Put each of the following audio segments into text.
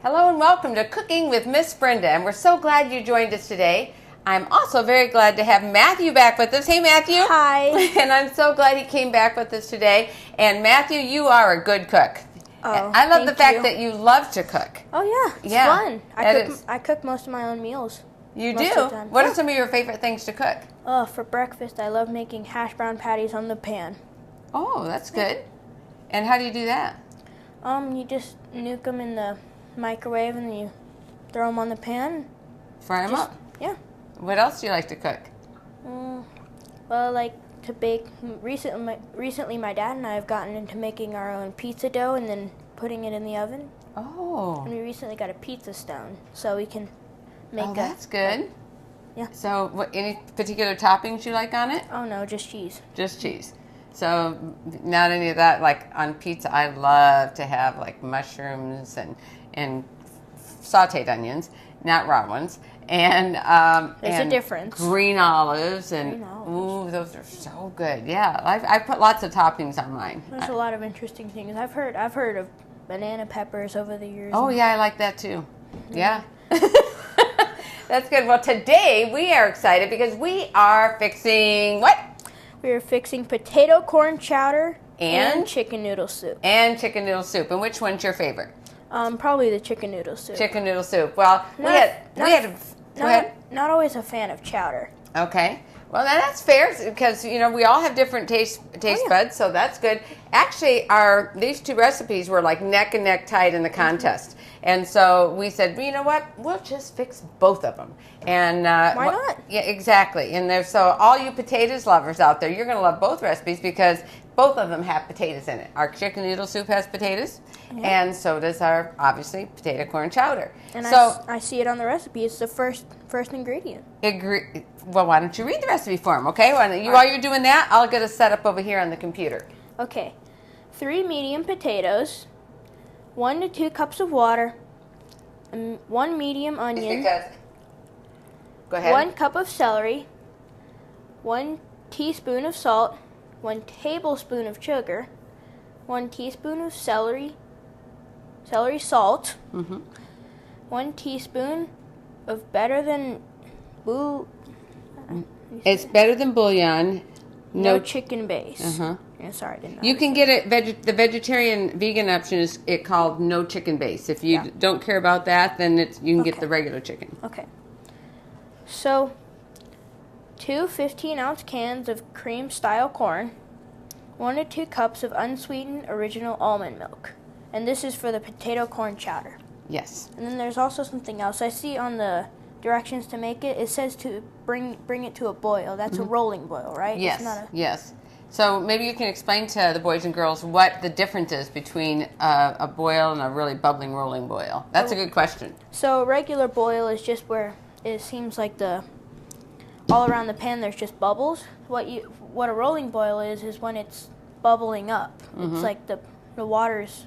Hello and welcome to Cooking with Miss Brenda, and we're so glad you joined us today. I'm also very glad to have Matthew back with us. Hey, Matthew. Hi. And I'm so glad he came back with us today. And Matthew, you are a good cook. Oh, I love the fact you. that you love to cook. Oh yeah, it's fun. I cook most of my own meals. You most do? Of the time. What are some of your favorite things to cook? For breakfast, I love making hash brown patties on the pan. Oh, that's good. And how do you do that? You just nuke them in the microwave and then you throw them on the pan. Fry them up? Yeah. What else do you like to cook? Well, I like to bake. Recently, my dad and I have gotten into making our own pizza dough and then putting it in the oven. Oh. And we recently got a pizza stone, so we can make that's good. Yeah. So, any particular toppings you like on it? Oh no, just cheese. Just cheese. So, not any of that. Like on pizza, I love to have like mushrooms and sautéed onions, not raw ones. And there's a difference. Green olives and ooh, those are so good. Yeah, I put lots of toppings on mine. There's a lot of interesting things. I've heard of banana peppers over the years. Oh yeah, I like that too. Yeah. That's good. Well, today we are excited because we are fixing what? We are fixing potato corn chowder and chicken noodle soup. And chicken noodle soup. And which one's your favorite? Probably the chicken noodle soup. Chicken noodle soup. Well, not always a fan of chowder. Okay. Well, that's fair because, we all have different taste buds, so that's good. Actually, these two recipes were like neck and neck tied in the contest. And so we said, well, you know what? We'll just fix both of them. And why not? Yeah, exactly. And so all you potatoes lovers out there, you're going to love both recipes because both of them have potatoes in it. Our chicken noodle soup has potatoes, and so does our, obviously, potato corn chowder. And so I see it on the recipe. It's the first ingredient. Well, why don't you read the recipe for them, okay? While you're doing that, I'll get a setup over here on the computer. Okay. 3 medium potatoes, 1 to 2 cups of water, 1 medium onion, go ahead. 1 cup of celery, 1 teaspoon of salt, 1 tablespoon of sugar, 1 teaspoon of celery salt, 1 teaspoon of Better Than It's Better Than Bouillon No-Chicken Base. Yeah, sorry, I didn't know. You can get it. The vegetarian vegan option is called No Chicken Base. If you don't care about that, then you can get the regular chicken. Okay. So, 2 15-ounce cans of cream-style corn, 1 to 2 cups of unsweetened original almond milk. And this is for the potato corn chowder. Yes. And then there's also something else. I see on the directions to make it, it says to bring it to a boil. That's a rolling boil, right? Yes. It's not yes. So maybe you can explain to the boys and girls what the difference is between a boil and a really bubbling rolling boil. That's a good question. So a regular boil is just where it seems like all around the pan there's just bubbles. What a rolling boil is when it's bubbling up. It's like the water's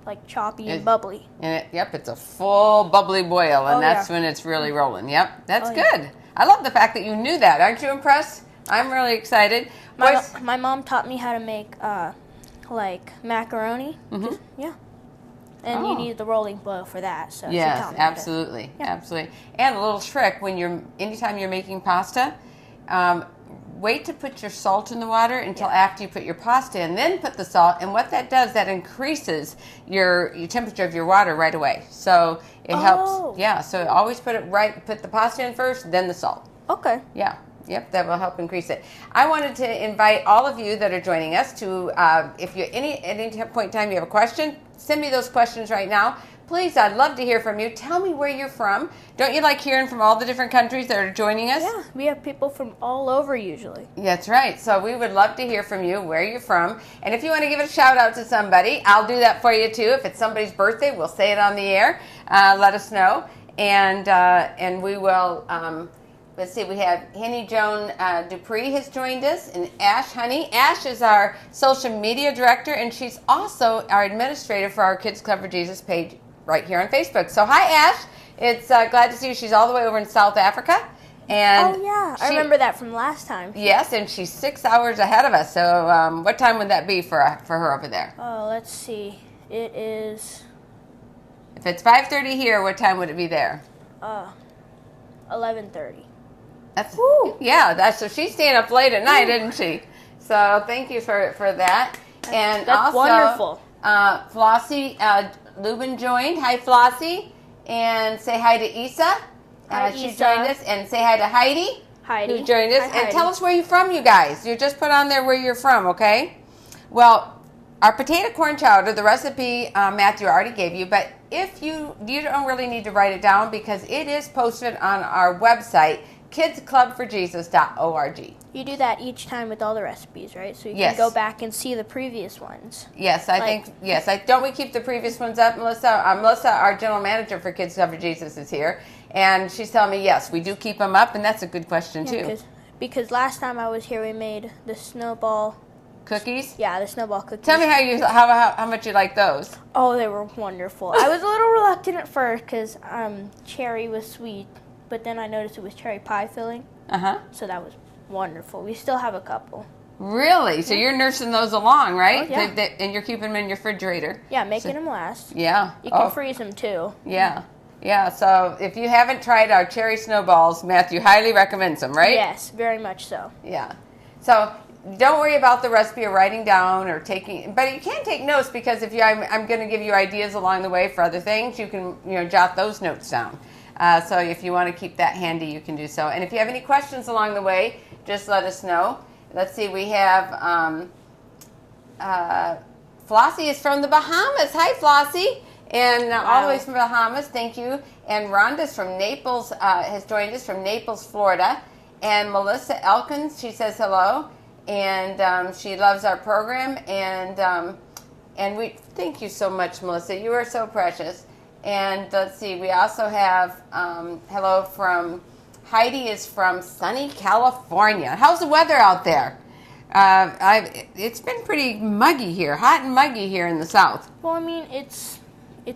like choppy and bubbly. And it's a full bubbly boil, and that's when it's really rolling. Yep, that's good. I love the fact that you knew that. Aren't you impressed? I'm really excited. My mom taught me how to make like macaroni. And you need the rolling boil for that. So yes, absolutely, absolutely. And a little trick anytime you're making pasta, wait to put your salt in the water until after you put your pasta in, then put the salt. And what that does, that increases your temperature of your water right away. So it helps. Yeah, so always put the pasta in first, then the salt. Okay. Yeah. Yep, that will help increase it. I wanted to invite all of you that are joining us to, if you at any point in time you have a question, send me those questions right now. Please, I'd love to hear from you. Tell me where you're from. Don't you like hearing from all the different countries that are joining us? Yeah, we have people from all over usually. That's right. So we would love to hear from you, where you're from. And if you want to give a shout out to somebody, I'll do that for you too. If it's somebody's birthday, we'll say it on the air. Let us know. And we will... let's see, we have Henny Joan Dupree has joined us, and Ash Honey. Ash is our social media director, and she's also our administrator for our Kids Clever Jesus page right here on Facebook. So hi, Ash. It's glad to see you. She's all the way over in South Africa. And I remember that from last time. Yes, and she's 6 hours ahead of us. So what time would that be for her over there? Oh, let's see. It is... If it's 5:30 here, what time would it be there? 11:30. That's so she's staying up late at night, isn't she? So thank you for that. And That's also, wonderful. Flossie Lubin joined. Hi, Flossie. And say hi to Isa. Hi, She Isa. joined us. And say hi to Heidi. Heidi. Who joined us. Hi, And Heidi. tell us where you're from, you guys. You just put on there where you're from, okay? Well, our potato corn chowder, the recipe Matthew already gave you, but if you don't really need to write it down because it is posted on our website, kidsclubforjesus.org. You do that each time with all the recipes, right? So you Yes. can go back and see the previous ones. Yes, I think, yes. Don't we keep the previous ones up? Melissa, our general manager for Kids Club for Jesus is here, and she's telling me, yes, we do keep them up, and that's a good question, too. Because last time I was here, we made the snowball Cookies? Yeah, the snowball cookies. Tell me how much you like those. Oh, they were wonderful. I was a little reluctant at first because cherry was sweet, but then I noticed it was cherry pie filling. So that was wonderful. We still have a couple. Really? So you're nursing those along, right? Oh, yeah. And you're keeping them in your refrigerator. Yeah, making them last. Yeah. You can freeze them too. Yeah. Yeah, so if you haven't tried our cherry snowballs, Matthew highly recommends them, right? Yes, very much so. Yeah. So don't worry about the recipe or writing down or taking, but you can take notes because if I'm going to give you ideas along the way for other things, you can jot those notes down. So if you want to keep that handy, you can do so. And if you have any questions along the way, just let us know. Let's see, we have Flossie is from the Bahamas. Hi, Flossie. And all the way from the Bahamas, thank you. And Rhonda's from Naples, has joined us from Naples, Florida. And Melissa Elkins, she says hello. And she loves our program. And we thank you so much, Melissa. You are so precious. And let's see, we also have hello from Heidi is from sunny California. How's the weather out there? It's been pretty muggy here, hot and muggy here in the south. Well, I mean, it's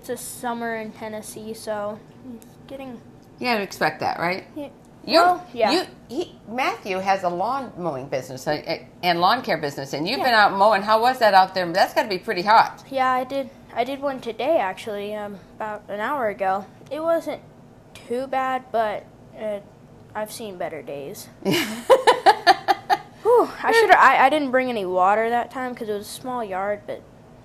a summer in Tennessee, so it's getting... You gotta expect that, right? Yeah. Matthew has a lawn mowing business and lawn care business, and you've been out mowing. How was that out there? That's got to be pretty hot. Yeah, I did one today, actually, about an hour ago. It wasn't too bad, but I've seen better days. Whew, I didn't bring any water that time because it was a small yard, but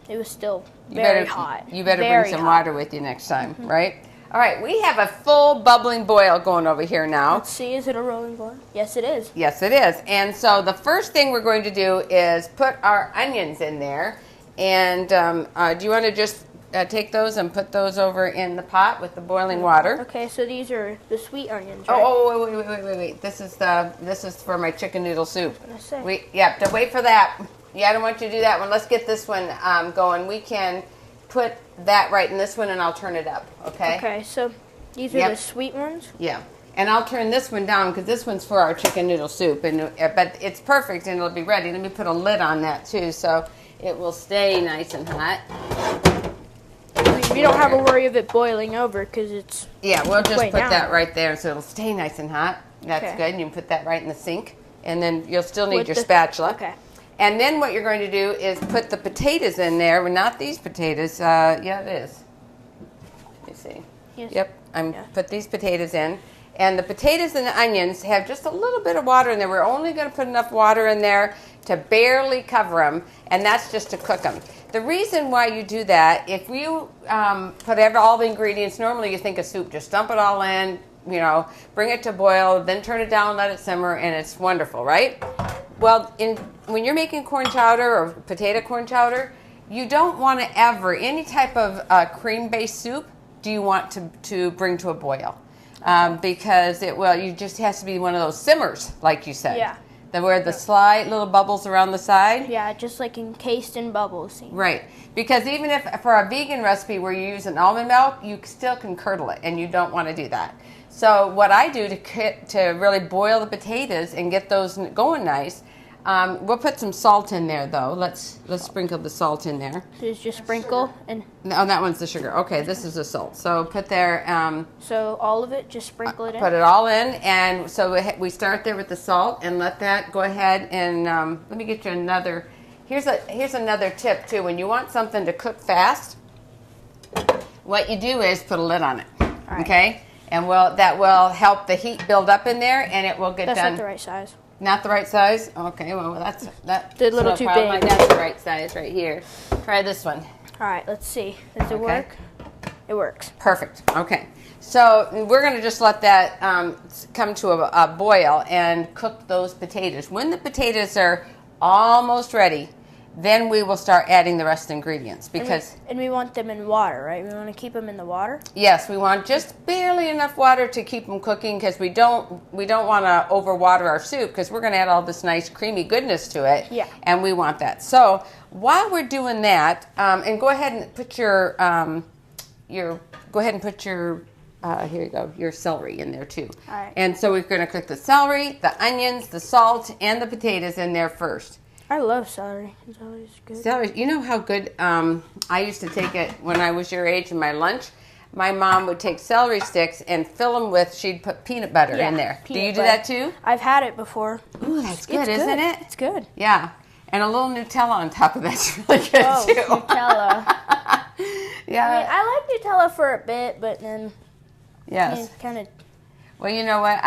it was still very hot. You better bring some water with you next time, right? All right, we have a full bubbling boil going over here now. Let's see, is it a rolling boil? Yes, it is. Yes, it is. And so the first thing we're going to do is put our onions in there. And do you want to just take those and put those over in the pot with the boiling water? Okay, so these are the sweet onions, right? Oh, wait. This is for my chicken noodle soup. To wait for that. Yeah, I don't want you to do that one. Let's get this one going. We can put that right in this one, and I'll turn it up, okay? Okay, so these are the sweet ones? Yeah. And I'll turn this one down because this one's for our chicken noodle soup. But it's perfect, and it'll be ready. Let me put a lid on that, too, so it will stay nice and hot. You don't have to worry of it boiling over because it's... Yeah, we'll just put that right there so it'll stay nice and hot. That's good. And you can put that right in the sink. And then you'll still need your spatula. Okay. And then what you're going to do is put the potatoes in there. Well, not these potatoes. Yeah, it is. Let me see. Yes. Yep. Put these potatoes in. And the potatoes and the onions have just a little bit of water in there. We're only going to put enough water in there to barely cover them. And that's just to cook them. The reason why you do that, if you put all the ingredients, normally you think of soup, just dump it all in, bring it to boil, then turn it down, let it simmer, and it's wonderful, right? Well, when you're making corn chowder or potato corn chowder, you don't want to ever, any type of cream-based soup, do you want to bring to a boil. Because you just has to be one of those simmers, like you said. Yeah. Where the slight little bubbles around the side. Yeah, just like encased in bubbles. Right. Because even if for a vegan recipe where you use an almond milk, you still can curdle it, and you don't want to do that. So what I do to really boil the potatoes and get those going nice, we'll put some salt in there though. Let's sprinkle the salt in there. Just sprinkle and. No, that one's the sugar. Okay, this is the salt. So put there. So all of it, just sprinkle it in. Put it all in, and so we start there with the salt and let that go ahead. And let me get you another. Here's another tip too. When you want something to cook fast, what you do is put a lid on it. Right. Okay? And that will help the heat build up in there, and it will get That's done. not the right size. Not the right size? Okay, well, that's a little no too problem. big. That's the right size right here. Try this one. All right, let's see. Does it work? It works. Perfect. Okay. So we're going to just let that come to a boil and cook those potatoes. When the potatoes are almost ready, then we will start adding the rest of the ingredients because and we want them in water, right? We want to keep them in the water. Yes, we want just barely enough water to keep them cooking because we don't want to overwater our soup because we're going to add all this nice creamy goodness to it. Yeah. And we want that. So while we're doing that, and go ahead and put your here you go, your celery in there too. All right. And so we're going to cook the celery, the onions, the salt, and the potatoes in there first. I love celery. Celery's good. Celery, you know how good I used to take it when I was your age in my lunch? My mom would take celery sticks and fill them with, she'd put peanut butter in there. Do you do that too? I've had it before. Ooh, that's good, isn't it? It's good. Yeah. And a little Nutella on top of that's really good Oh, too. Nutella. Yeah. I mean, I like Nutella for a bit, but then Yes. kind of. Well, you know what?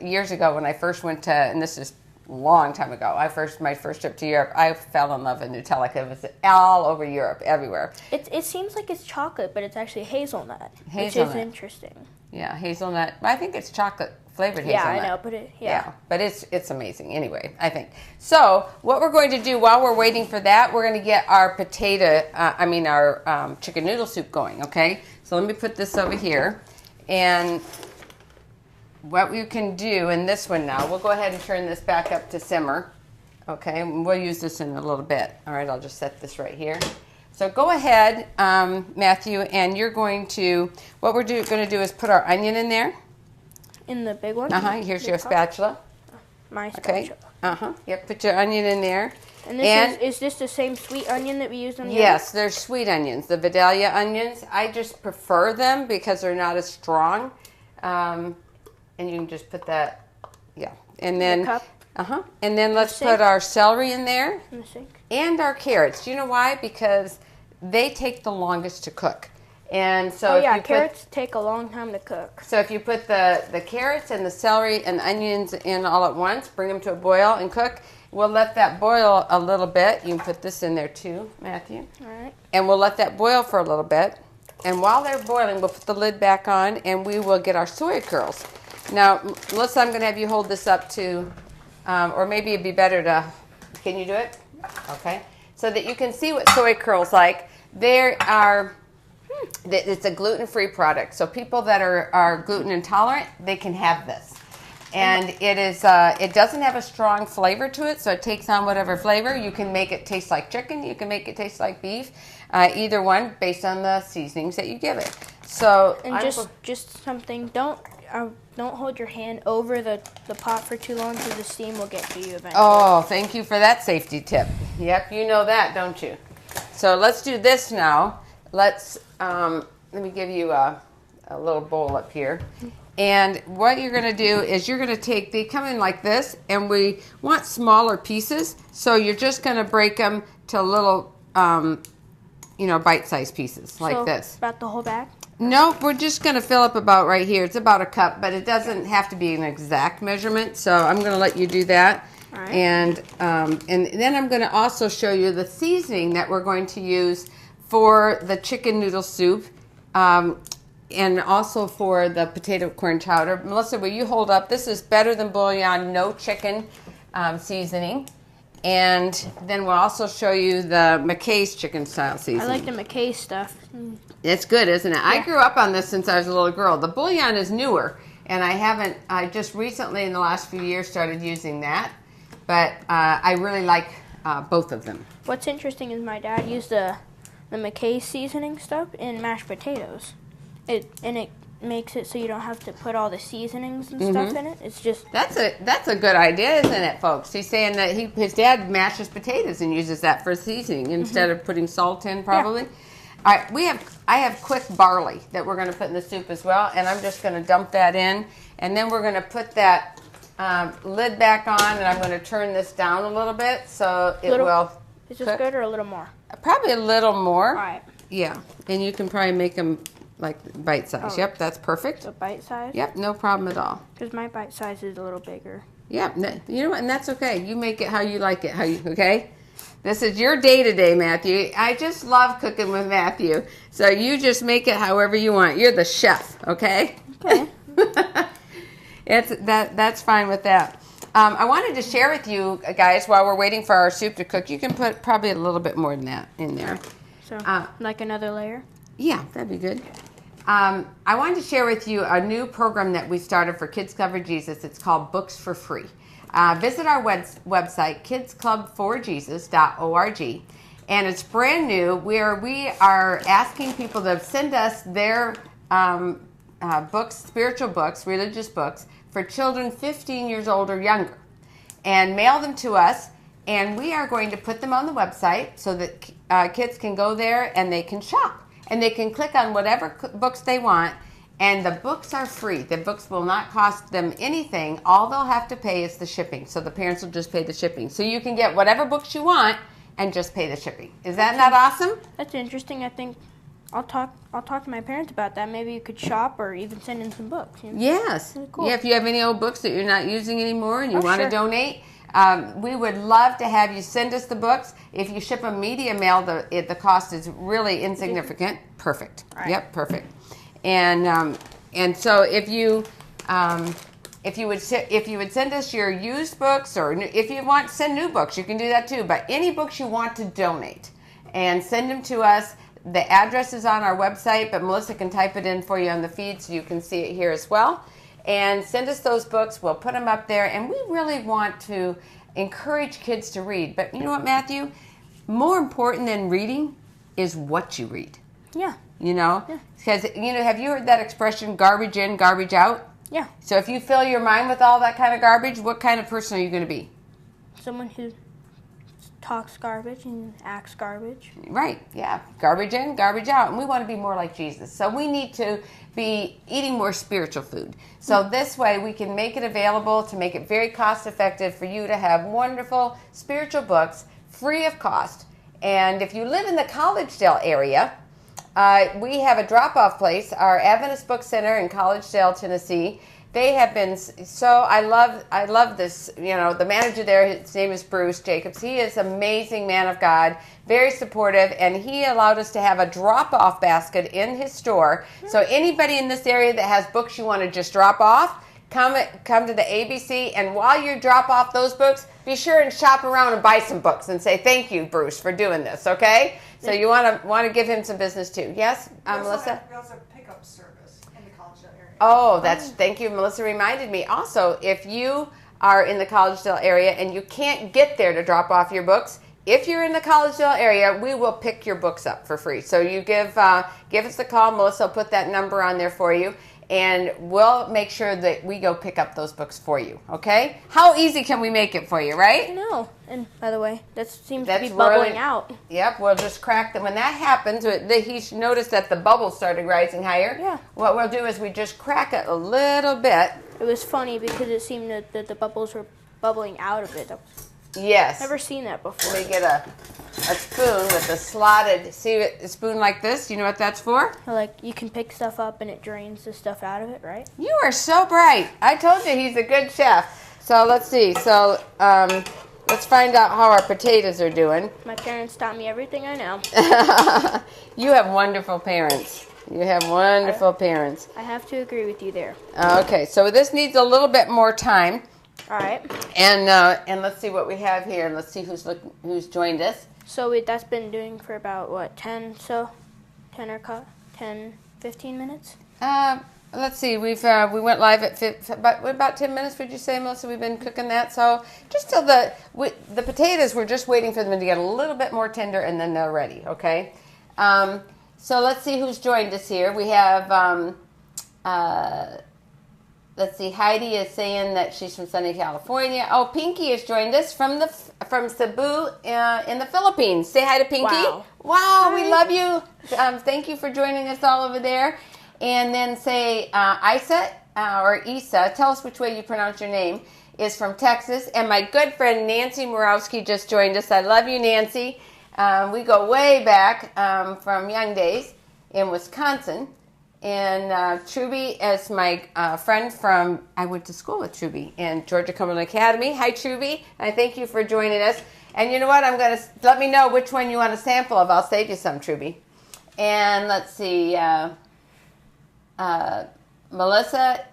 Years ago when I first went to, and this is a long time ago, my first trip to Europe, I fell in love with Nutella because it was all over Europe, everywhere. It seems like it's chocolate, but it's actually hazelnut, which Hazelnut. is interesting. Yeah, hazelnut. I think it's chocolate flavored Yeah, hazelnut. I know, but But it's amazing anyway, I think. So what we're going to do while we're waiting for that, we're going to get our our chicken noodle soup going, okay? So let me put this over here. And what we can do in this one now, we'll go ahead and turn this back up to simmer, okay? And we'll use this in a little bit. All right, I'll just set this right here. So go ahead, Matthew, and you're going to, what we're going to do is put our onion in there. In the big one? Here's your spatula. My spatula. Okay. Yep, put your onion in there. And is this the same sweet onion that we used on the Yes, they're sweet onions, the Vidalia onions. I just prefer them because they're not as strong. And you can just put that, and then, the cup? And then let's put our celery in there. In the sink? And our carrots. Do you know why? Because they take the longest to cook. And so carrots take a long time to cook. So if you put the carrots and the celery and the onions in all at once, bring them to a boil and cook. We'll let that boil a little bit. You can put this in there too, Matthew. All right. And we'll let that boil for a little bit. And while they're boiling, we'll put the lid back on and we will get our soy curls. Now, Melissa, I'm going to have you hold this up to, or maybe it'd be better to, can you do it? Okay. So that you can see what soy curls like. It's a gluten-free product. So people that are gluten intolerant, they can have this. And it doesn't have a strong flavor to it, so it takes on whatever flavor. You can make it taste like chicken. You can make it taste like beef. Either one, based on the seasonings that you give it. So and just something. Don't hold your hand over the pot for too long, because the steam will get to you eventually. Oh, thank you for that safety tip. Yep, you know that, don't you? So let's do this now. Let me give you a little bowl up here. And what you're going to do is you're going to take, they come in like this, and we want smaller pieces. So you're just going to break them to little, bite-sized pieces like this. About the whole bag? No, we're just going to fill up about right here. It's about a cup, but it doesn't have to be an exact measurement. So I'm going to let you do that. All right. And then I'm going to also show you the seasoning that we're going to use for the chicken noodle soup. And also for the potato corn chowder. Melissa, will you hold up? This is Better Than Bouillon No-Chicken seasoning. And then we'll also show you the McKay's chicken style seasoning. I like the McKay stuff. It's good, isn't it? Yeah. I grew up on this since I was a little girl. The bouillon is newer, and I just recently in the last few years started using that. But I really like both of them. What's interesting is my dad used the McKay seasoning stuff in mashed potatoes. It makes it so you don't have to put all the seasonings and stuff in it. It's just that's a good idea, isn't it, folks? He's saying that his dad mashes potatoes and uses that for seasoning instead of putting salt in, probably. Yeah. All right, I have quick barley that we're going to put in the soup as well, and I'm just going to dump that in, and then we're going to put that lid back on, and I'm going to turn this down a little bit so it will. Is this good or a little more? Probably a little more. All right. Yeah, and you can probably make them like bite size. Oh. Yep, that's perfect. So bite size? Yep, no problem at all. Because my bite size is a little bigger. Yep, you know what, and that's okay. You make it how you like it, okay? This is your day-to-day, Matthew. I just love cooking with Matthew. So you just make it however you want. You're the chef, okay? Okay. That's fine with that. I wanted to share with you guys while we're waiting for our soup to cook. You can put probably a little bit more than that in there. So, like another layer? Yeah, that'd be good. I wanted to share with you a new program that we started for Kids Cover Jesus. It's called Books for Free. Visit our website, kidsclub4jesus.org, and it's brand new, where we are asking people to send us their books, spiritual books, religious books, for children 15 years old or younger, and mail them to us, and we are going to put them on the website so that kids can go there and they can shop, and they can click on whatever books they want. And the books are free. The books will not cost them anything. All they'll have to pay is the shipping. So the parents will just pay the shipping. So you can get whatever books you want and just pay the shipping. Is that not awesome? That's interesting. I think I'll talk to my parents about that. Maybe you could shop or even send in some books. You know? Yes. Really cool. Yeah, if you have any old books that you're not using anymore and you want sure. to donate, we would love to have you send us the books. If you ship a media mail, the cost is really insignificant. Perfect. Right. Yep, perfect. And so if you would send us your used books, or if you want to send new books, you can do that too. But any books you want to donate and send them to us. The address is on our website, but Melissa can type it in for you on the feed so you can see it here as well. And send us those books. We'll put them up there. And we really want to encourage kids to read. But you know what, Matthew? More important than reading is what you read. Yeah. You know? Yeah. Because, have you heard that expression, garbage in, garbage out? Yeah. So if you fill your mind with all that kind of garbage, what kind of person are you going to be? Someone who talks garbage and acts garbage. Right, yeah. Garbage in, garbage out. And we want to be more like Jesus. So we need to be eating more spiritual food. So this way we can make it available to make it very cost effective for you to have wonderful spiritual books free of cost. And if you live in the Collegedale area, we have a drop-off place, our Adventist Book Center in Collegedale, Tennessee. They have been I love this, the manager there, his name is Bruce Jacobs. He is an amazing man of God, very supportive, and he allowed us to have a drop-off basket in his store. So anybody in this area that has books you want to just drop off, come to the ABC, and while you drop off those books, be sure and shop around and buy some books and say thank you, Bruce, for doing this, okay? So you want to give him some business too. Yes, Melissa? We also have pickup service in the Collegedale area. Oh, thank you. Melissa reminded me. Also, if you are in the Collegedale area and you can't get there to drop off your books, if you're in the Collegedale area, we will pick your books up for free. So you give us a call. Melissa will put that number on there for you, and we'll make sure that we go pick up those books for you, okay? How easy can we make it for you, right? I know. And by the way, that seems to be bubbling out. Yep, we'll just crack them. When that happens, he noticed that the bubbles started rising higher. Yeah. What we'll do is we just crack it a little bit. It was funny because it seemed that the bubbles were bubbling out of it. Yes. Never seen that before. We get a spoon with a slotted, a spoon like this. You know what that's for? Like, you can pick stuff up and it drains the stuff out of it, right? You are so bright. I told you he's a good chef. So let's see. So let's find out how our potatoes are doing. My parents taught me everything I know. You have wonderful parents. You have wonderful parents. I have to agree with you there. Okay, so this needs a little bit more time. All right. And let's see what we have here, and let's see who's joined us. So that's been doing for about 10, 15 minutes? Let's see. We went live at about 10 minutes. Would you say, Melissa? We've been cooking that. So just till the potatoes, we're just waiting for them to get a little bit more tender, and then they're ready. Okay. So let's see who's joined us here. We have. Let's see. Heidi is saying that she's from sunny California. Oh, Pinky has joined us from Cebu in the Philippines. Say hi to Pinky. Wow. Wow, we love you. Thank you for joining us all over there. And then say Isa or Isa. Tell us which way you pronounce your name. Is from Texas. And my good friend Nancy Morawski just joined us. I love you, Nancy. We go way back from young days in Wisconsin. And Truby is my friend from, I went to school with Truby in Georgia Cumberland Academy. Hi, Truby. I thank you for joining us. And you know what? I'm going to, let me know which one you want a sample of. I'll save you some, Truby. And let's see, Melissa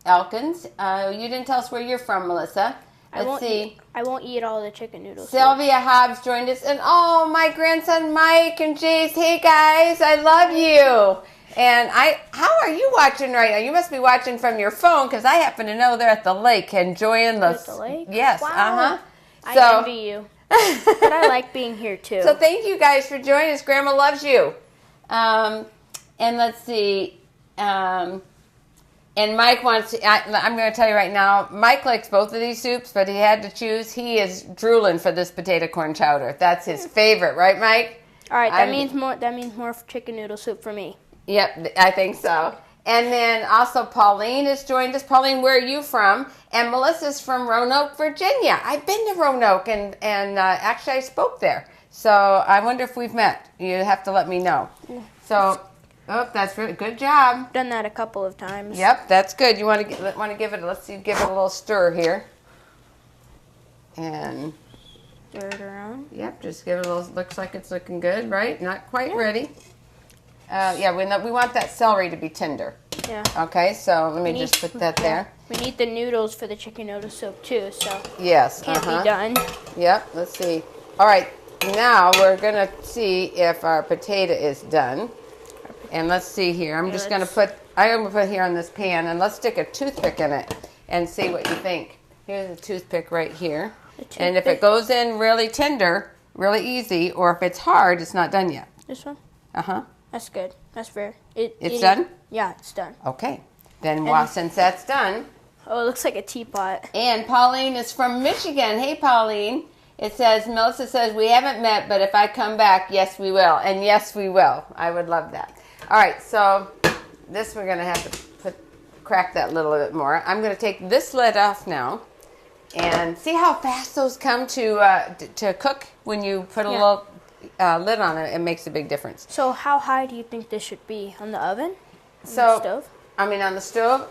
Elkins. You didn't tell us where you're from, Melissa. Let's see. I won't eat all the chicken noodles. Sylvia Hobbs joined us. And oh, my grandson Mike and Jace. Hey, guys. I love you. And how are you watching right now? You must be watching from your phone because I happen to know they're at the lake enjoying the... At the lake? Yes. Wow. I envy you. But I like being here, too. So thank you guys for joining us. Grandma loves you. And let's see. And Mike wants to, I'm going to tell you right now, Mike likes both of these soups, but he had to choose. He is drooling for this potato corn chowder. That's his favorite, right, Mike? All right, that means more chicken noodle soup for me. Yep, I think so. And then also Pauline has joined us. Pauline, where are you from? And Melissa's from Roanoke, Virginia. I've been to Roanoke, and actually I spoke there. So I wonder if we've met. You have to let me know. So... Oh, that's really good job. Done that a couple of times. Yep, that's good. You want to give it? Let's see, give it a little stir here, and stir it around. Yep, just give it a little. Looks like it's looking good, right? Not quite ready. Yeah, we want that celery to be tender. Yeah. Okay, so let me just put that there. We need the noodles for the chicken noodle soup too, so yes, can't be done. Yep. Let's see. All right, now we're gonna see if our potato is done. And let's see here. I'm going to put here on this pan, and let's stick a toothpick in it and see what you think. Here's a toothpick right here. And if it goes in really tender, really easy, or if it's hard, it's not done yet. This one? Uh-huh. That's good. That's fair. It's done? Yeah, it's done. Okay. Then since that's done. Oh, it looks like a teapot. And Pauline is from Michigan. Hey, Pauline. It says, Melissa says, we haven't met, but if I come back, yes, we will. And yes, we will. I would love that. All right, so this we're going to have to crack that a little bit more. I'm going to take this lid off now and see how fast those come to cook when you put a little lid on it. It makes a big difference. So how high do you think this should be? On the oven? On the stove? I mean, on the stove.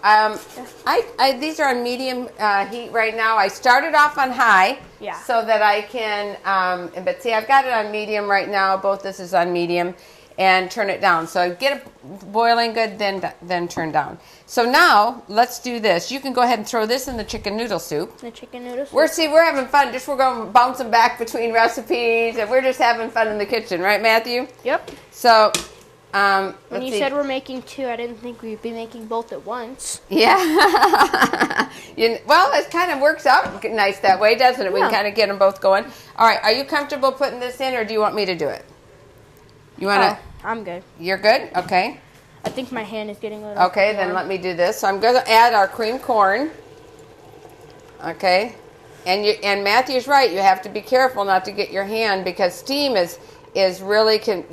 These are on medium heat right now. I started off on high so that I can, but see, I've got it on medium right now. Both this is on medium. And turn it down. So get it boiling good, then turn down. So now let's do this. You can go ahead and throw this in the chicken noodle soup. The chicken noodle soup. We're having fun. We're going bouncing back between recipes, and we're just having fun in the kitchen, right, Matthew? Yep. So when you said we're making two, I didn't think we'd be making both at once. Yeah. Well, it kind of works out nice that way, doesn't it? We can kind of get them both going. All right. Are you comfortable putting this in, or do you want me to do it? You want to? I'm good. You're good? Okay. I think my hand is getting a little Okay, then let me do this. So I'm going to add our cream corn. Okay. And Matthew's right. You have to be careful not to get your hand because steam is really can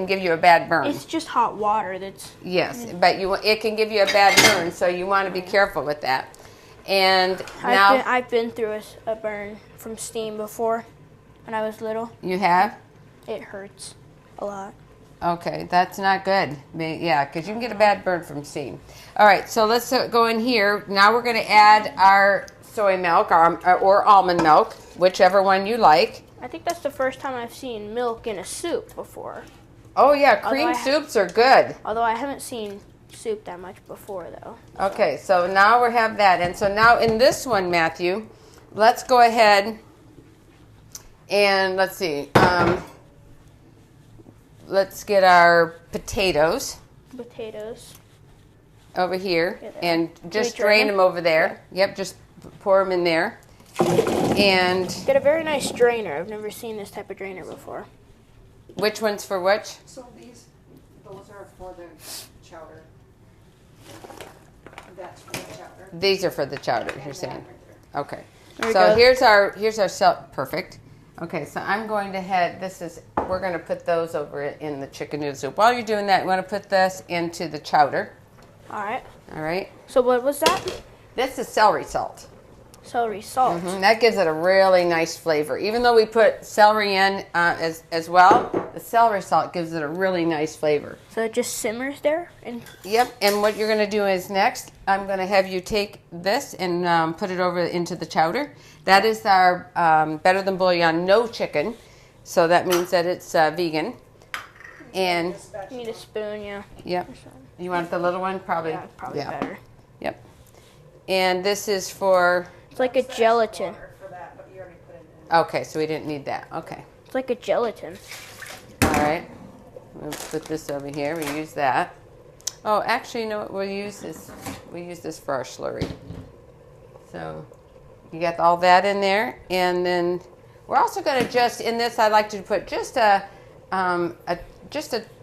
give you a bad burn. It's just hot water that's... Yes, but it can give you a bad burn, so you want to be careful with that. And now... I've been through a burn from steam before when I was little. You have? It hurts a lot. Okay, that's not good. Yeah, because you can get a bad burn from steam. All right, so let's go in here. Now we're going to add our soy milk or almond milk, whichever one you like. I think that's the first time I've seen milk in a soup before. Oh, yeah, cream soups are good. Although I haven't seen soup that much before, though. Okay, so now we have that. And so now in this one, Matthew, let's go ahead and let's see. Let's get our potatoes. Over here. And just drain them over there. Yeah. Yep, just pour them in there. And... Get a very nice drainer. I've never seen this type of drainer before. Which one's for which? So those are for the chowder. That's for the chowder. These are for the chowder, you're saying. Right okay. So here's our perfect. Okay, so I'm going to we're going to put those over in the chicken noodle soup. While you're doing that, you want to put this into the chowder. All right. All right. So what was that? This is celery salt. celery salt. That gives it a really nice flavor. Even though we put celery in as well, the celery salt gives it a really nice flavor. So it just simmers there? And Yep, and what you're going to do is next, I'm going to have you take this and put it over into the chowder. That is our Better Than Bouillon No-Chicken, so that means that it's vegan. And you need a spoon, yeah. yep, you want the little one? Probably. Yeah, probably better. Yep. And this is for... It's like a gelatin. For that, but you already put it in. Okay, so we didn't need that. Okay. It's like a gelatin. All right. We'll put this over here. We use that. Oh, actually, you know what? We'll use this. We use this for our slurry. So you got all that in there, and then we're also going to just in this. I like to put just a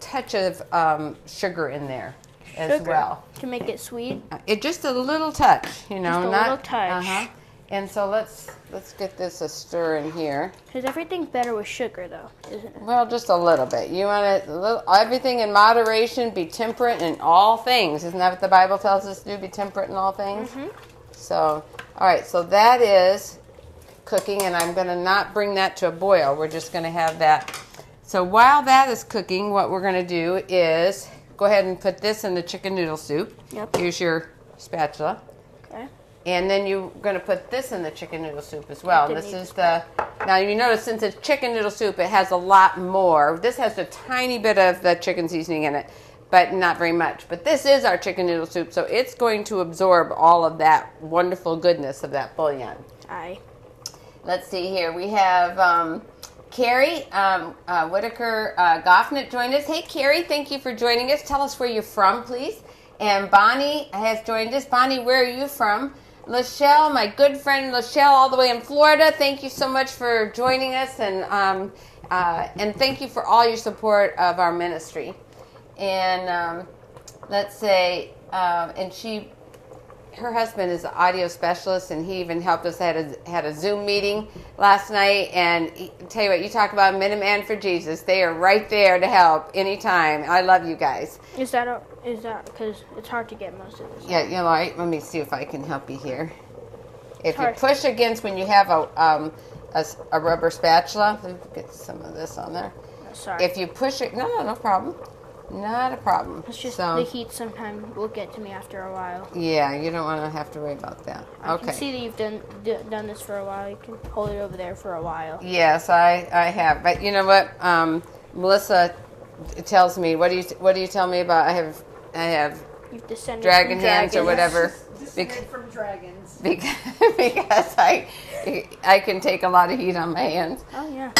touch of sugar in there as well To make it sweet. It just a little touch, you know, Just a not little touch. And so let's get this a stir in here. Because everything's better with sugar, though, isn't it? Well, just a little bit. You want it a little, everything in moderation. Be temperate in all things. Isn't that what the Bible tells us to do? Be temperate in all things. So, all right. So that is cooking, and I'm going to not bring that to a boil. We're just going to have that. So while that is cooking, what we're going to do is go ahead and put this in the chicken noodle soup. Yep. Here's your spatula. Okay. And then you're going to put this in the chicken noodle soup as well. Didn't This need is now you notice since it's chicken noodle soup, it has a lot more. This has a tiny bit of the chicken seasoning in it, but not very much. But this is our chicken noodle soup, so it's going to absorb all of that wonderful goodness of that bouillon. Aye. Let's see here. We have Carrie Whitaker Goffnett joined us. Hey, Carrie, thank you for joining us. Tell us where you're from, please. And Bonnie has joined us. Bonnie, where are you from? Lachelle, my good friend Lachelle, all the way in Florida. Thank you so much for joining us, and thank you for all your support of our ministry. And let's say, and her husband is an audio specialist, and he even helped us. Had a Zoom meeting last night, and tell you what, you talk about Minuteman for Jesus. They are right there to help anytime. I love you guys. Is that because it's hard to get most of this? Yeah, you know, let me see if I can help you here. If you push against when you have a rubber spatula, let me get some of this on there. Sorry. If you push it, no problem. Not a problem. It's just the heat sometimes will get to me after a while. Yeah, you don't want to have to worry about that. I can see that you've done this for a while. You can hold it over there for a while. Yes, I have. But you know what? Melissa tells me. What do you tell me about? I have You've descended dragon from hands or whatever. Descended from dragons. Because I can take a lot of heat on my hands. Oh yeah.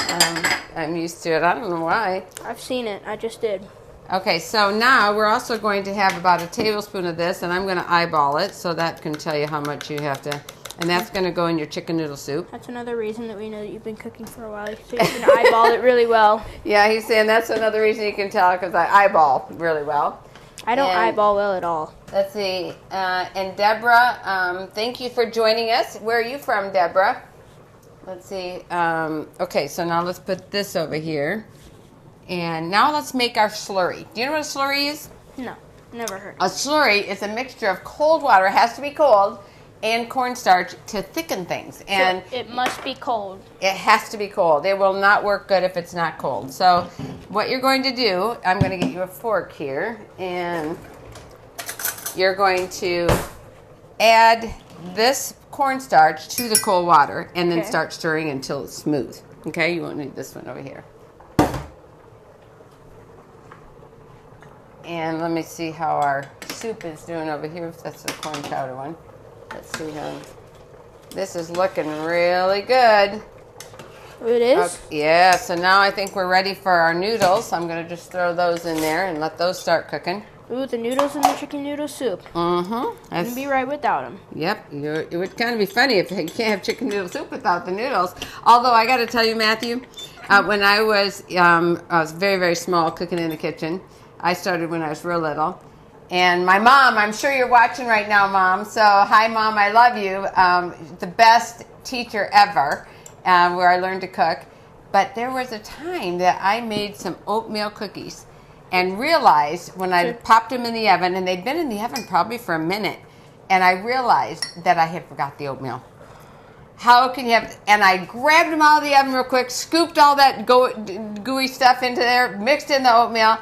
I'm used to it. I don't know why. I've seen it. I just did. Okay, so now we're also going to have about a tablespoon of this, and I'm going to eyeball it so that can tell you how much you have to. And that's going to go in your chicken noodle soup. That's another reason that we know that you've been cooking for a while. So you can eyeball it really well. Yeah, he's saying that's another reason you can tell because I eyeball really well. I don't eyeball well at all. Let's see. And Deborah, thank you for joining us. Where are you from, Deborah? Let's see. Okay, so now let's put this over here. And now let's make our slurry. Do you know what a slurry is? No, never heard. A slurry is a mixture of cold water, it has to be cold, and cornstarch to thicken things. And so it must be cold. It has to be cold. It will not work good if it's not cold. So what you're going to do, I'm going to get you a fork here, and you're going to add this cornstarch to the cold water and then start stirring until it's smooth. Okay, you won't need this one over here. And let me see how our soup is doing over here. If that's the corn chowder one. Let's see how. This is looking really good. It is? Okay, yeah, so now I think we're ready for our noodles. I'm going to just throw those in there and let those start cooking. Ooh, the noodles in the chicken noodle soup. Mm-hmm. Wouldn't be right without them. Yep. It would kind of be funny if you can't have chicken noodle soup without the noodles. Although I got to tell you, Matthew, when I was very, very small cooking in the kitchen, I started when I was real little. And my mom, I'm sure you're watching right now, Mom. So, hi, Mom. I love you. The best teacher ever where I learned to cook. But there was a time that I made some oatmeal cookies and realized when I popped them in the oven, and they'd been in the oven probably for a minute, and I realized that I had forgot the oatmeal. How can you have, and I grabbed them out of the oven real quick, scooped all that gooey stuff into there, mixed in the oatmeal.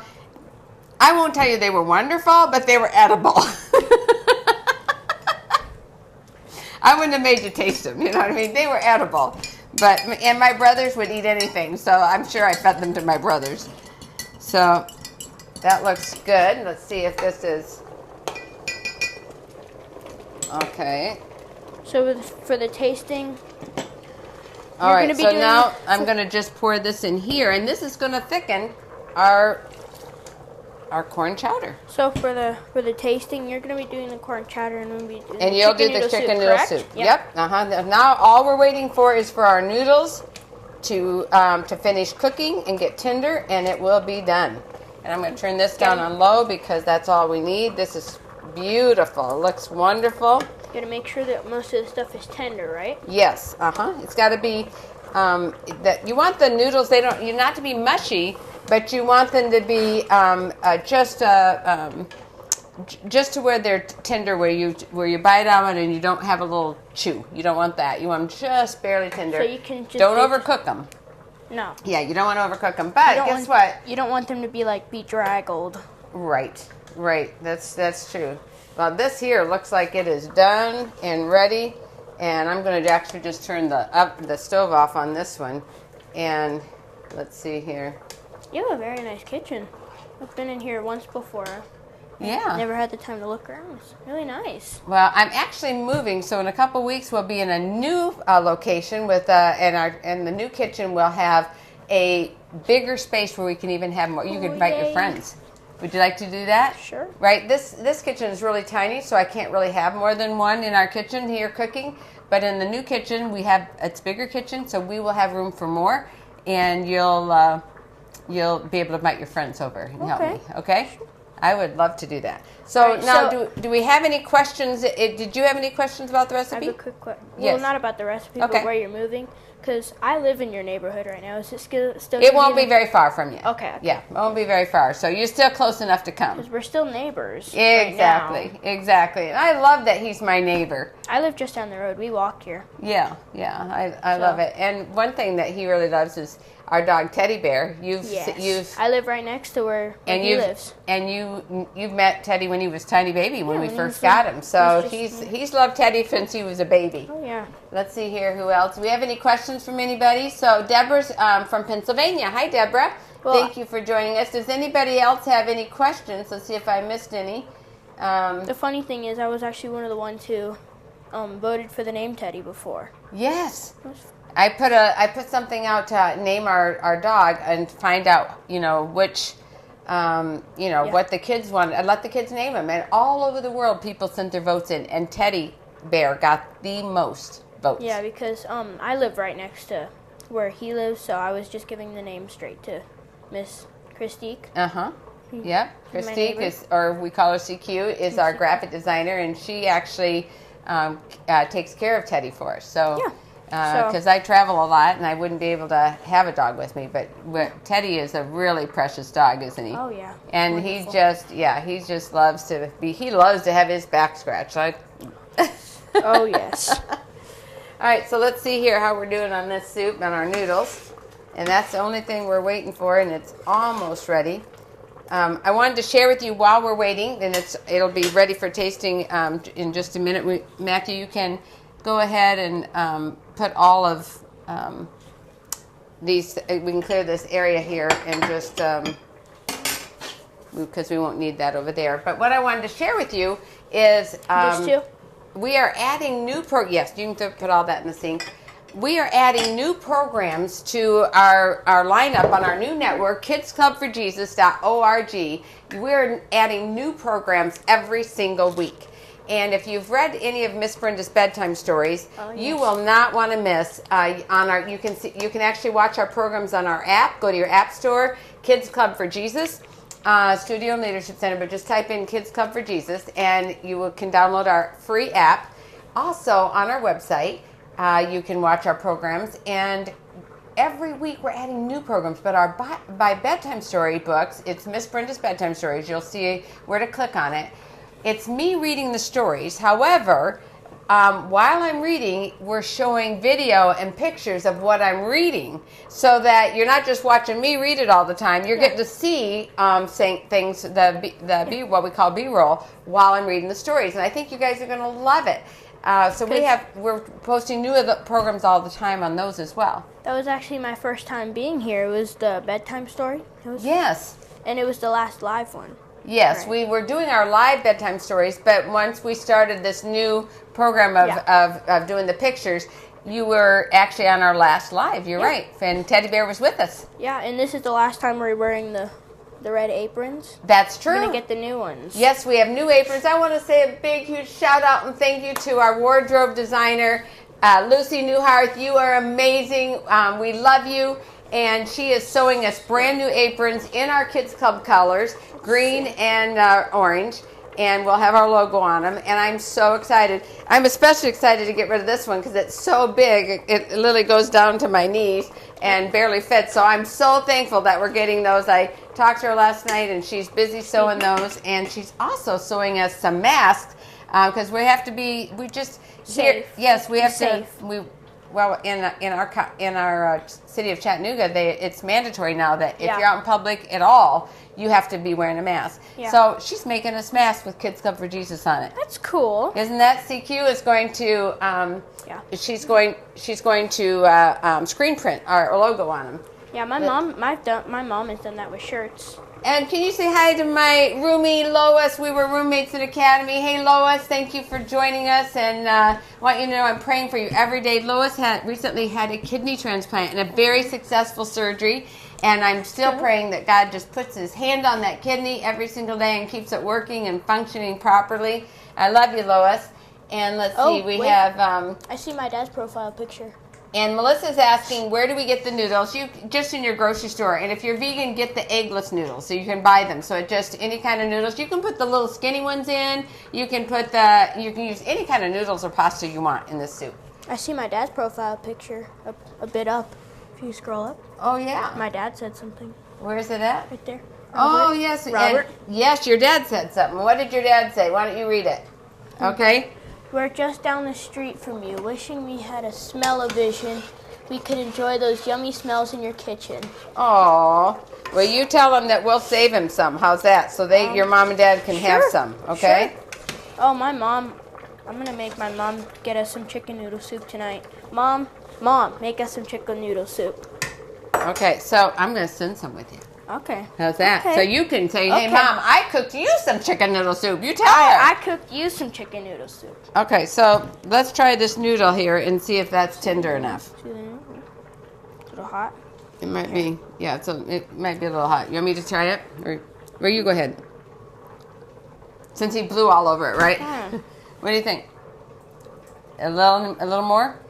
I won't tell you they were wonderful, but they were edible. I wouldn't have made you taste them, you know what I mean? They were edible. And my brothers would eat anything, so I'm sure I fed them to my brothers. So that looks good. Let's see if this is, okay. So for the tasting, all right, so now I'm going to just pour this in here, and this is going to thicken our corn chowder. So for the tasting, you're going to be doing the corn chowder, and we'll be doing and you'll do the chicken noodle soup. Yep. Now all we're waiting for is for our noodles to finish cooking and get tender, and it will be done. And I'm going to turn this down on low because that's all we need. This is beautiful. It looks wonderful. You got to make sure that most of the stuff is tender, right? Yes. It's got to be that you want the noodles. You not to be mushy, but you want them to be just to where they're tender, where you bite on it and you don't have a little chew. You don't want that. You want them just barely tender. So you can just don't overcook them. No. Yeah, you don't want to overcook them. But guess what? You don't want them to be like bedraggled. Right. That's true. Well, this here looks like it is done and ready, and I'm going to actually just turn the stove off on this one, and let's see here. You have a very nice kitchen. I've been in here once before. Yeah. Never had the time to look around. It's really nice. Well, I'm actually moving, so in a couple weeks we'll be in a new location with and the new kitchen will have a bigger space where we can even have more. You can invite your friends. Would you like to do that? Sure. Right. This kitchen is really tiny, so I can't really have more than one in our kitchen here cooking. But in the new kitchen, it's bigger kitchen, so we will have room for more, and you'll be able to invite your friends over and help me. Okay. I would love to do that. So now, do we have any questions? Did you have any questions about the recipe? I have a quick question. Yes. Well, not about the recipe, Okay. but where you're moving. Because I live in your neighborhood right now. Is it still? It won't be very far from you. Okay. Yeah, it won't be very far. So you're still close enough to come. Because we're still neighbors. Exactly. Right now. Exactly. And I love that he's my neighbor. I live just down the road. We walk here. Yeah. I love it. And one thing that he really loves is our dog Teddy Bear. I live right next to where he lives. And you've met Teddy when he was a tiny baby when we first got him. So he's loved Teddy since he was a baby. Oh yeah. Let's see here. Who else? Do we have any questions from anybody? So Deborah's from Pennsylvania. Hi, Deborah. Well, thank you for joining us. Does anybody else have any questions? Let's see if I missed any. The funny thing is, I was actually one of the ones who voted for the name Teddy before. Yes. I put something out to name our dog and find out, which, what the kids wanted. I let the kids name him. And all over the world, people sent their votes in. And Teddy Bear got the most votes. Yeah, because I live right next to where he lives, so I was just giving the name straight to Miss Christique. Yep. Christique is, or we call her CQ, is our graphic designer, and she actually takes care of Teddy for us. So. Yeah. Because I travel a lot and I wouldn't be able to have a dog with me, but Teddy is a really precious dog, isn't he? Oh yeah. And wonderful. he just loves to have his back scratched. Oh yes. All right, so let's see here how we're doing on this soup and our noodles, and that's the only thing we're waiting for, and it's almost ready. I wanted to share with you while we're waiting, and it'll be ready for tasting in just a minute. Matthew, you can go ahead and put all of these. We can clear this area here and just because we won't need that over there. But what I wanted to share with you is we are adding new yes, you can put all that in the sink. We are adding new programs to our lineup on our new network, kidsclubforjesus.org. We're adding new programs every single week. And if you've read any of Miss Brenda's bedtime stories, you will not want to miss. You can actually watch our programs on our app. Go to your app store, Kids Club for Jesus, Studio and Leadership Center, but just type in Kids Club for Jesus, and you can download our free app. Also on our website, you can watch our programs, and every week we're adding new programs. But our by bedtime story books, it's Miss Brenda's bedtime stories. You'll see where to click on it. It's me reading the stories. However, while I'm reading, we're showing video and pictures of what I'm reading, so that you're not just watching me read it all the time. You're getting to see saying things, what we call B-roll, while I'm reading the stories, and I think you guys are going to love it. So we're posting new programs all the time on those as well. That was actually my first time being here. It was the bedtime story. Yes. And it was the last live one. Yes, right. We were doing our live bedtime stories, but once we started this new program of doing the pictures, you were actually on our last live. You're right. And Teddy Bear was with us. Yeah, and this is the last time we're wearing the red aprons. That's true. We're going to get the new ones. Yes, we have new aprons. I want to say a big, huge shout out and thank you to our wardrobe designer, Lucy Newhart. You are amazing. We love you. And she is sewing us brand new aprons in our Kids Club colors, green and orange. And we'll have our logo on them. And I'm so excited. I'm especially excited to get rid of this one because it's so big. It literally goes down to my knees and barely fits. So I'm so thankful that we're getting those. I talked to her last night and she's busy sewing those. And she's also sewing us some masks because we have to be, safe. Yes, we have safe. to. Well, in our city of Chattanooga, it's mandatory now that if you're out in public at all, you have to be wearing a mask. Yeah. So she's making us masks with Kids Club for Jesus on it. That's cool. Isn't that? CQ is going to. She's going to screen print our logo on them. Yeah, my mom has done that with shirts. And can you say hi to my roomie, Lois? We were roommates in Academy. Hey, Lois, thank you for joining us. And I want you to know I'm praying for you every day. Lois recently had a kidney transplant and a very successful surgery. And I'm still praying that God just puts his hand on that kidney every single day and keeps it working and functioning properly. I love you, Lois. And let's see, we have... I see my dad's profile picture. And Melissa's asking, where do we get the noodles? You just in your grocery store. And if you're vegan, get the eggless noodles so you can buy them. So just any kind of noodles. You can put the little skinny ones in. You can use any kind of noodles or pasta you want in this soup. I see my dad's profile picture a bit up. If you scroll up. Oh yeah. My dad said something. Where is it at? Right there. Oh yes. Robert. And yes, your dad said something. What did your dad say? Why don't you read it? Okay. We're just down the street from you, wishing we had a smell-o-vision. We could enjoy those yummy smells in your kitchen. Aw. Well, you tell them that we'll save him some. How's that? So your mom and dad can have some, okay? Sure. Oh, my mom. I'm going to make my mom get us some chicken noodle soup tonight. Mom, make us some chicken noodle soup. Okay, so I'm going to send some with you. Okay. How's that? Okay. So you can say, hey, Okay. Mom, I cooked you some chicken noodle soup. You tell her. I cooked you some chicken noodle soup. Okay, so let's try this noodle here and see if that's tender enough. See that? A little hot. It might be, it might be a little hot. You want me to try it? Or you go ahead. Since he blew all over it, right? Yeah. What do you think? A little more?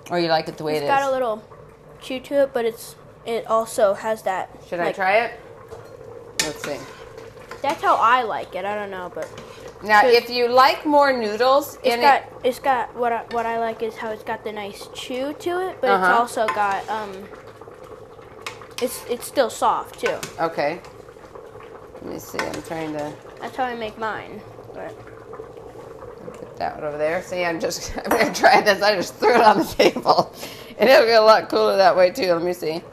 Or you like it the way it is? It's got a little chew to it, but it also has that. Should I try it? Let's see. That's how I like it. I don't know, but now if you like more noodles, it's got what I like is how it's got the nice chew to it, but it's also got it's still soft too. Okay. Let me see. I'm trying to. That's how I make mine. But put that one over there. See, I'm gonna try this. I just threw it on the table, and it'll get a lot cooler that way too. Let me see.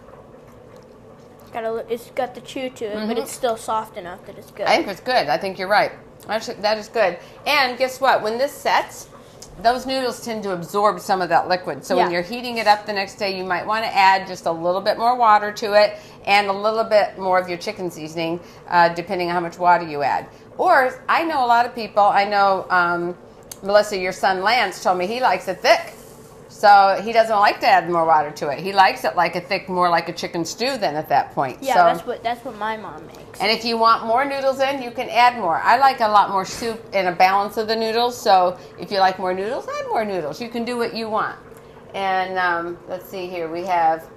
It's got the chew to it, but it's still soft enough that it's good. I think it's good. I think you're right. Actually, that is good. And guess what? When this sets, those noodles tend to absorb some of that liquid. So when you're heating it up the next day, you might want to add just a little bit more water to it and a little bit more of your chicken seasoning, depending on how much water you add. Or I know a lot of people. I know Melissa, your son Lance, told me he likes it thick. So he doesn't like to add more water to it. He likes it like a thick, more like a chicken stew then at that point. Yeah, that's what my mom makes. And if you want more noodles in, you can add more. I like a lot more soup and a balance of the noodles. So if you like more noodles, add more noodles. You can do what you want. And let's see here. We have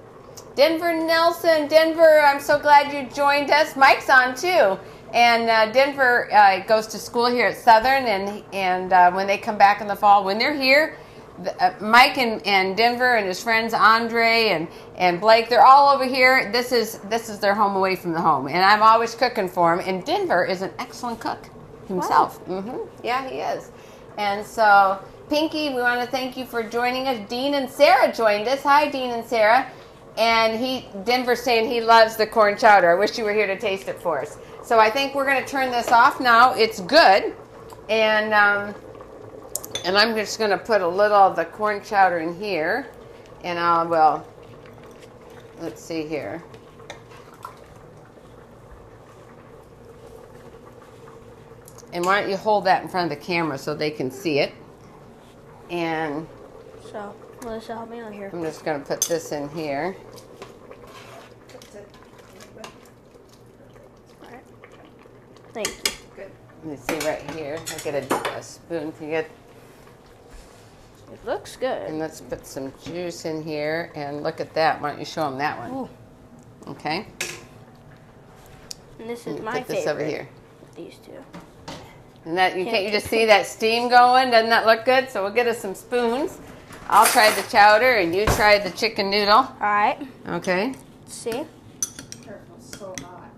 Denver Nelson. Denver, I'm so glad you joined us. Mike's on too. And Denver goes to school here at Southern. And when they come back in the fall, when they're here, Mike and Denver and his friends Andre and Blake, they're all over here. This is their home away from the home, and I'm always cooking for them. And Denver is an excellent cook. himself. Yeah, he is. And so, Pinky, we want to thank you for joining us. Dean and Sarah joined us. Hi, Dean and Sarah. And Denver's saying he loves the corn chowder. I wish you were here to taste it for us. So I think we're going to turn this off now. It's good. And I'm just going to put a little of the corn chowder in here. And let's see here. And why don't you hold that in front of the camera so they can see it. And so, Melissa, help me out here. I'm just going to put this in here. All right. Thank you. Good. Let me see right here. I'll get a spoon to get. It looks good. And let's put some juice in here. And look at that. Why don't you show them that one? Ooh. Okay. And this is my put this favorite. over here. These two. And that can't you just see that steam going? Doesn't that look good? So we'll get us some spoons. I'll try the chowder and you try the chicken noodle. All right. Okay. Let's see. Careful, it's so hot.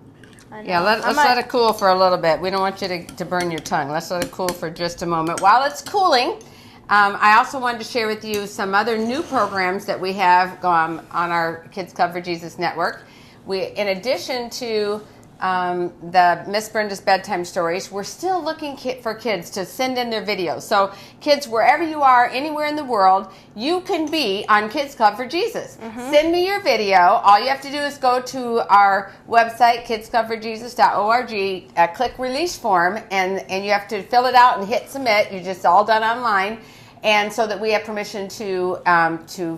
I know. Yeah, let's let it cool for a little bit. We don't want you to burn your tongue. Let's let it cool for just a moment. While it's cooling, I also wanted to share with you some other new programs that we have on our Kids Club for Jesus network. In addition to the Miss Brenda's Bedtime Stories, we're still looking for kids to send in their videos. So kids, wherever you are, anywhere in the world, you can be on Kids Club for Jesus. Send me your video. All you have to do is go to our website, kidsclubforjesus.org, click release form, and you have to fill it out and hit submit. You just all done online, and so that we have permission to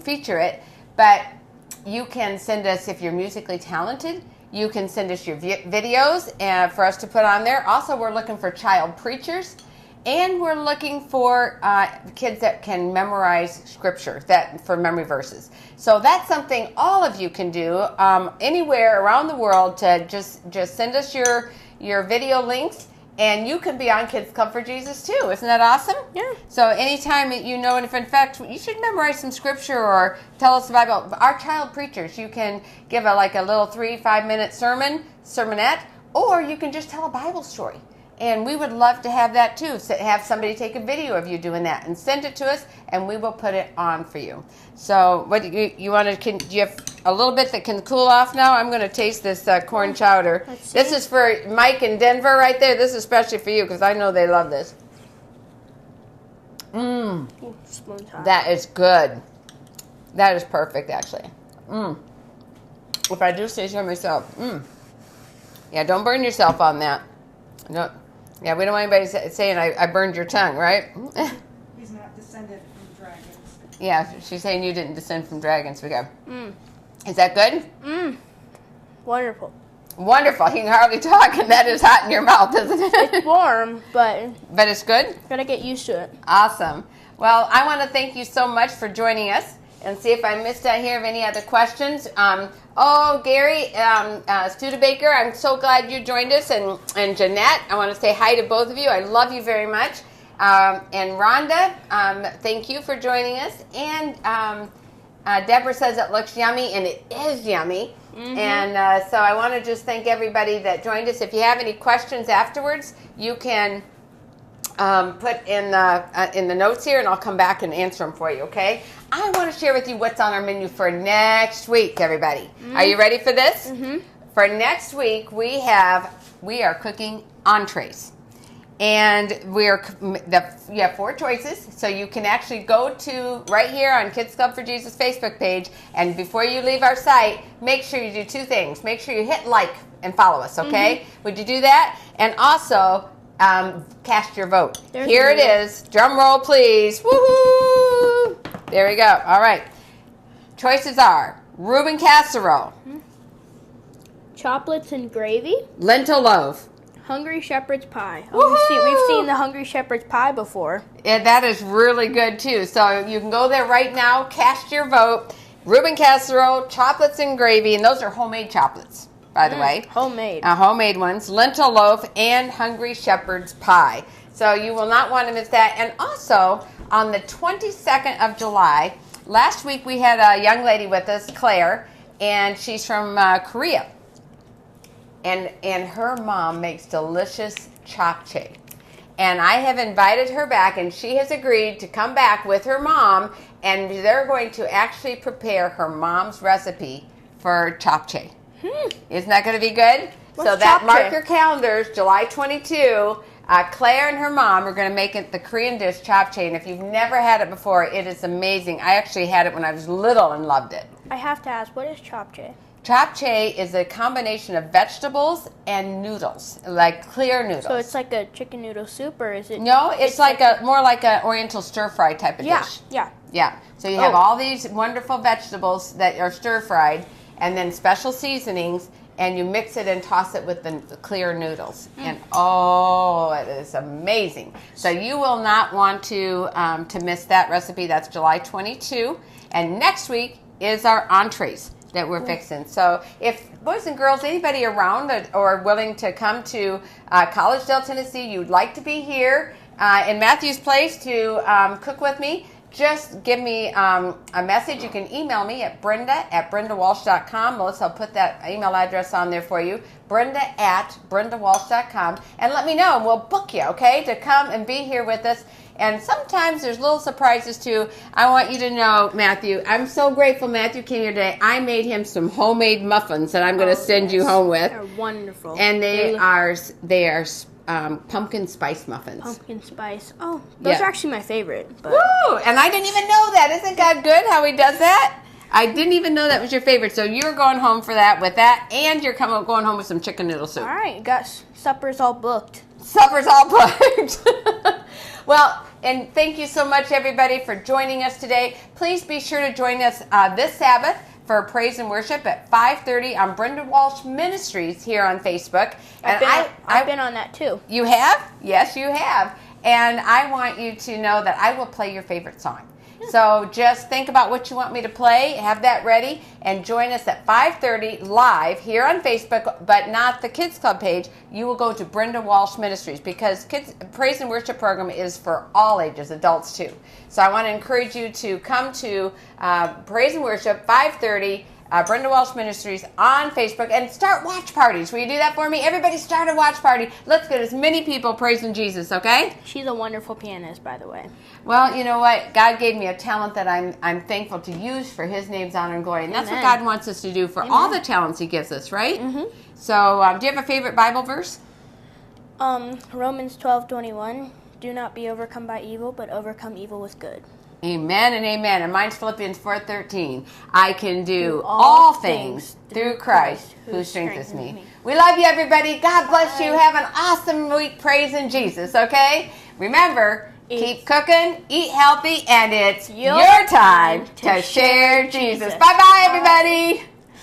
feature it. But you can send us, if you're musically talented, you can send us your videos for us to put on there. Also, we're looking for child preachers, and we're looking for kids that can memorize scripture, for memory verses. So that's something all of you can do anywhere around the world. To just send us your video links, and you can be on Kids Club for Jesus too. Isn't that awesome? Yeah. So anytime that you know, and if in fact you should memorize some scripture or tell us about our child preachers, you can give a little 3-5 minute sermonette, or you can just tell a Bible story. And we would love to have that too. So have somebody take a video of you doing that and send it to us, and we will put it on for you. So what you want to? Do you have a little bit that can cool off now? I'm going to taste this corn chowder. This is for Mike in Denver right there. This is especially for you because I know they love this. That is good. That is perfect, actually. If I do say so myself. Yeah, don't burn yourself on that. No. Yeah, we don't want anybody saying I burned your tongue, right? He's not descended from dragons. Yeah, she's saying you didn't descend from dragons. We go. Is that good? Wonderful. Wonderful. You can hardly talk, and that is hot in your mouth, isn't it? It's warm, but it's good? Gotta get used to it. Awesome. Well, I want to thank you so much for joining us, and see if I missed out here of any other questions. Gary, Studebaker, I'm so glad you joined us, and Jeanette, I want to say hi to both of you. I love you very much. And Rhonda, thank you for joining us. And Deborah says it looks yummy, and it is yummy. And so I want to just thank everybody that joined us. If you have any questions afterwards, you can put in the notes here, and I'll come back and answer them for you, okay? I want to share with you what's on our menu for next week, everybody. Are you ready for this? For next week, we are cooking entrees. And you have 4 choices, so you can actually go to right here on Kids Club for Jesus Facebook page, and before you leave our site, make sure you do 2 things. Make sure you hit like and follow us, okay? Would you do that? And also, cast your vote. Here it is. Drum roll, please. Woohoo! There we go. All right. Choices are Reuben casserole, Chocolates and gravy, lentil loaf, Hungry Shepherd's pie. We've seen the Hungry Shepherd's pie before. Yeah, that is really good too. So you can go there right now, cast your vote. Reuben casserole, chocolates and gravy, and those are homemade chocolates, by the way. Homemade. Homemade ones. Lentil loaf and Hungry Shepherd's pie. So you will not want to miss that. And also, on the 22nd of July, last week we had a young lady with us, Claire, and she's from Korea. And her mom makes delicious japchae. and I have invited her back, and she has agreed to come back with her mom, and they're going to actually prepare her mom's recipe for japchae. Isn't that going to be good? What's so that japchae? mark your calendars, July 22. Claire and her mom are going to make it the Korean dish japchae, and if you've never had it before, it is amazing. I actually had it when I was little and loved it. I have to ask, what is japchae? Japchae is a combination of vegetables and noodles, like clear noodles. So it's like a chicken noodle soup, or is it? No, it's like a more like an Oriental stir fry type of dish. Yeah. Yeah. So you have all these wonderful vegetables that are stir fried, and then special seasonings, and you mix it and toss it with the clear noodles. And it is amazing. So you will not want to miss that recipe. That's July 22. And next week is our entrees that we're fixing. So if boys and girls, anybody around or willing to come to Collegedale, Tennessee, you'd like to be here in Matthew's place to cook with me, just give me a message. You can email me at brenda@brendawalsh.com. Melissa will put that email address on there for you, brenda@brendawalsh.com, and let me know, and we'll book you, okay, to come and be here with us. And sometimes there's little surprises too. I want you to know, Matthew, I'm so grateful Matthew came here today. I made him some homemade muffins that I'm going to send you home with. They're wonderful. And they are pumpkin spice muffins. Pumpkin spice. Oh, those are actually my favorite. But. Woo! And I didn't even know that. Isn't God good how he does that? I didn't even know that was your favorite. So you're going home for that with that, and you're going home with some chicken noodle soup. All right, got supper's all booked. Supper's all booked. Well, and thank you so much, everybody, for joining us today. Please be sure to join us this Sabbath for praise and worship at 5:30 on Brenda Walsh Ministries here on Facebook. And I've been on that too. You have? Yes, you have. And I want you to know that I will play your favorite song. So just think about what you want me to play, have that ready, and join us at 5:30 live here on Facebook, but not the Kids Club page. You will go to Brenda Walsh Ministries, because Kids Praise and Worship program is for all ages, adults too. So I want to encourage you to come to Praise and Worship, 5:30, Brenda Walsh Ministries on Facebook, and start watch parties. Will you do that for me? Everybody start a watch party. Let's get as many people praising Jesus, okay? She's a wonderful pianist, by the way. Well, you know what? God gave me a talent that I'm thankful to use for his name's honor and glory. And that's what God wants us to do for all the talents he gives us, right? Mm-hmm. So do you have a favorite Bible verse? Romans 12:21. Do not be overcome by evil, but overcome evil with good. Amen and amen. And mine's Philippians 4:13. I can do all things through Christ who strengthens me. We love you, everybody. God bless you. Have an awesome week praising Jesus, okay? Remember, keep cooking, eat healthy, and it's your time to share Jesus. Bye-bye, everybody.